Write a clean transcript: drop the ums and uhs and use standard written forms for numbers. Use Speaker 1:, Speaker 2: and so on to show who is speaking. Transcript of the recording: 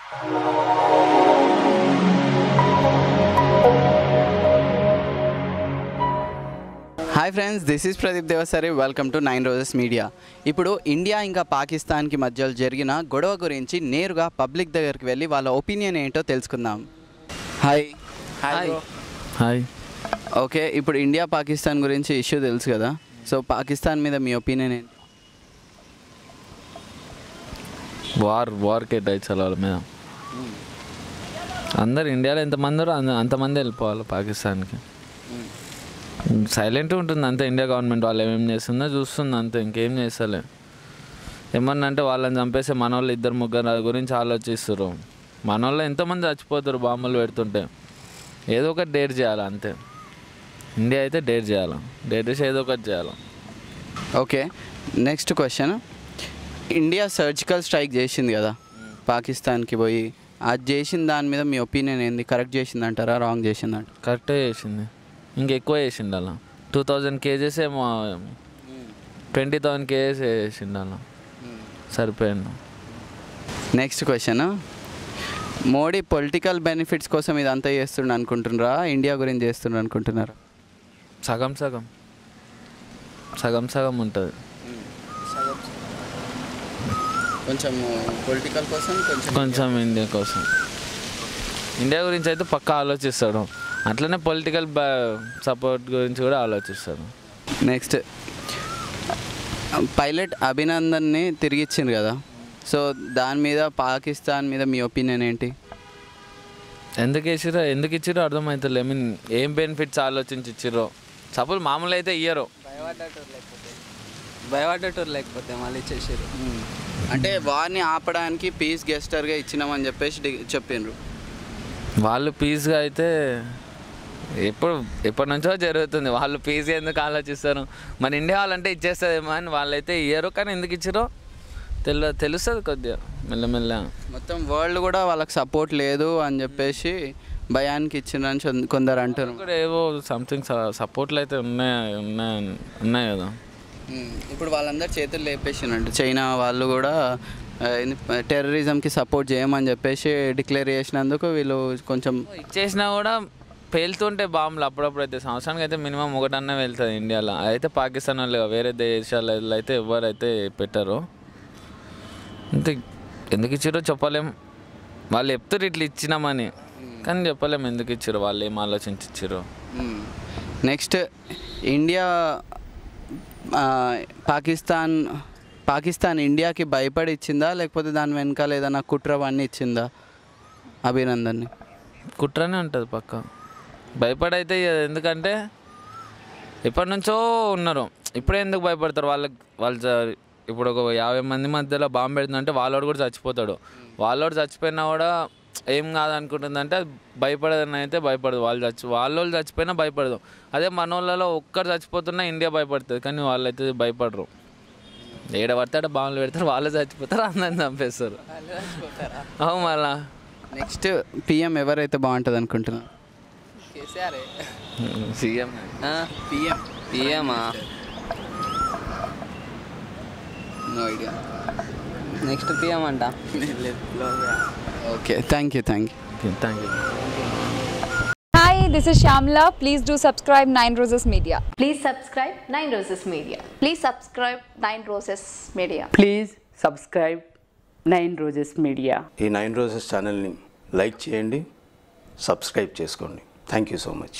Speaker 1: Hi friends, this is Pradeep Devasari. Welcome to 9 roses media. ఇప్పుడు India ఇంకా పాకిస్తాన్కి మధ్యలో జరిగిన గొడవ గురించి నేరుగా పబ్లిక్ దగ్గరికి వెళ్ళి వాళ్ళ ఒపీనియన్ ఏంటో తెలుసుకుందాం. హాయ్.
Speaker 2: హాయ్.
Speaker 1: ఓకే, ఇప్పుడు ఇండియా పాకిస్తాన్ గురించి ఇష్యూ తెలుసు కదా, సో పాకిస్తాన్ మీద మీ ఒపీనియన్ ఏంటి?
Speaker 2: వార్ కేటాయించాలి వాళ్ళ మీద. అందరు ఇండియాలో ఎంతమంది అంతమంది వెళ్ళిపోవాలి పాకిస్తాన్కి. సైలెంట్గా ఉంటుంది అంతే. ఇండియా గవర్నమెంట్ వాళ్ళు ఏమేమి చేస్తుందో చూస్తుంది అంతే, ఇంకేం చేస్తలే. ఏమన్నా అంటే వాళ్ళని చంపేస్తే మన వాళ్ళు 2-3 గురించి ఆలోచిస్తారు. మన వాళ్ళు ఎంతోమంది చచ్చిపోతారు బాంబులు పెడుతుంటే. ఏదో ఒకటి డేర్ చేయాలి అంతే. ఇండియా అయితే డేర్ చేయాలి, డేర్ చేసి ఏదో ఒకటి చేయాలి.
Speaker 1: Okay, next question. India surgical strike చేసింది కదా పాకిస్తాన్కి పోయి, అది చేసిన దాని మీద మీ ఒపీనియన్ ఏంది? కరెక్ట్ చేసిందంటారా, రాంగ్ చేసిందంట?
Speaker 2: కరెక్టే చేసింది, ఇంకెక్కువ చేసిండు అలా. 2000 kgs ఏమో 20,000 kgs వేసిండు అలా, సరిపోయింది.
Speaker 1: Next question. Modi political benefits కోసం ఇదంతా చేస్తుండ అనుకుంటున్నారా, ఇండియా గురించి చేస్తుండ అనుకుంటున్నారా?
Speaker 2: సగం ఉంటుంది.
Speaker 1: కొంచెం పొలిటికల్ కోసం,
Speaker 2: కొంచెం ఇండియా కోసం. ఇండియా గురించి అయితే పక్కా ఆలోచిస్తాడు, అట్లనే పొలిటికల్ సపోర్ట్ గురించి కూడా ఆలోచిస్తాడు.
Speaker 1: నెక్స్ట్, పైలట్ అభినందన్ని తిరిగి ఇచ్చిండ్రు కదా, సో దాని మీద పాకిస్తాన్ మీద మీ ఒపీనియన్ ఏంటి?
Speaker 2: ఎందుకు ఇచ్చిరో అర్థమవుతుంది. ఐ మీన్ ఏం బెనిఫిట్స్ ఆలోచించి ఇచ్చిరో. సపోజ్ మామూలు అయితే ఇయ్యరు,
Speaker 3: భయపడ్డ టూర్ లేకపోతే మళ్ళీ ఇచ్చేసారు.
Speaker 1: అంటే వారిని ఆపడానికి పీస్ గెస్టర్గా ఇచ్చినామని చెప్పేసి చెప్పిండ్రు.
Speaker 2: వాళ్ళు పీస్గా అయితే ఎప్పటి నుంచో జరుగుతుంది. వాళ్ళు పీస్ ఎందుకు ఆలోచిస్తారు? మన ఇండియా వాళ్ళంటే ఇచ్చేస్తుందేమో అని వాళ్ళైతే ఇయ్యరు. కానీ ఎందుకు ఇచ్చారో తెలుస్తుంది కొద్దిగా మెల్లమెల్ల.
Speaker 1: మొత్తం వరల్డ్ కూడా వాళ్ళకి సపోర్ట్ లేదు అని చెప్పేసి భయానికి ఇచ్చిందని కొందరు అంటారు.
Speaker 2: కూడా ఏవో సంథింగ్ సపోర్ట్లు అయితే ఉన్నాయి కదా.
Speaker 1: ఇప్పుడు వాళ్ళందరూ చేతులు లేపేసినట్టు చైనా వాళ్ళు కూడా టెర్రరిజంకి సపోర్ట్ చేయమని చెప్పేసి డిక్లేర్ చేసినందుకు వీళ్ళు కొంచెం
Speaker 2: ఇచ్చేసినా కూడా పేలుతుంటే బాంబులు అప్పుడప్పుడు అయితే సంవత్సరానికి అయితే మినిమం 1 వెళ్తుంది ఇండియాలో. అయితే పాకిస్తాన్ వాళ్ళు వేరే దేశాలలో అయితే ఎవరైతే పెట్టారో అంతే. ఎందుకు ఇచ్చారో చెప్పలేం. వాళ్ళు చెప్తారు ఇట్లా ఇచ్చినామని, కానీ చెప్పలేం ఎందుకు ఇచ్చారో, వాళ్ళు ఏం ఆలోచించి ఇచ్చారో.
Speaker 1: నెక్స్ట్, ఇండియా పాకిస్తాన్ ఇండియాకి భయపడి ఇచ్చిందా, లేకపోతే దాని వెనకాల ఏదైనా కుట్రవన్నీ ఇచ్చిందా అభినందన్ని?
Speaker 2: కుట్రనే ఉంటుంది పక్క. భయపడైతే ఎందుకంటే ఎప్పటి నుంచో ఉన్నారు, ఇప్పుడే ఎందుకు భయపడతారు? వాళ్ళు ఇప్పుడు ఒక 50 మంది మధ్యలో బాంబు పెడుతుందంటే వాళ్ళోడు కూడా చచ్చిపోతాడు. వాళ్ళోడు చచ్చిపోయినా కూడా ఏం కాదనుకుంటుందంటే భయపడదని అయితే భయపడదు. వాళ్ళోళ్ళు చచ్చిపోయినా భయపడదు. అదే మన వాళ్ళలో ఒక్కరు చచ్చిపోతున్నా ఇండియా భయపడుతుంది, కానీ వాళ్ళైతే భయపడరు. ఏడ పడతాడ బాంబులు పెడతారు, వాళ్ళు చచ్చిపోతారు, అందరిని చంపేస్తారు. అవు మళ్ళా.
Speaker 1: నెక్స్ట్, పిఎం ఎవరైతే బాగుంటుంది అనుకుంటున్నారు?
Speaker 2: సీఎం.
Speaker 3: పిఎమా?
Speaker 1: No idea.
Speaker 3: నెక్స్ట్ పిఎం అంట.
Speaker 1: Okay, thank you.
Speaker 4: Hi, this is Shamla. Please do subscribe 9 Roses Media.
Speaker 5: Please subscribe 9 Roses Media. Please subscribe 9 Roses Media.
Speaker 6: Please subscribe 9 roses media.
Speaker 7: ఈ 9 roses ఛానల్ని like చేయండి, subscribe చేసుకోండి. Thank you so much.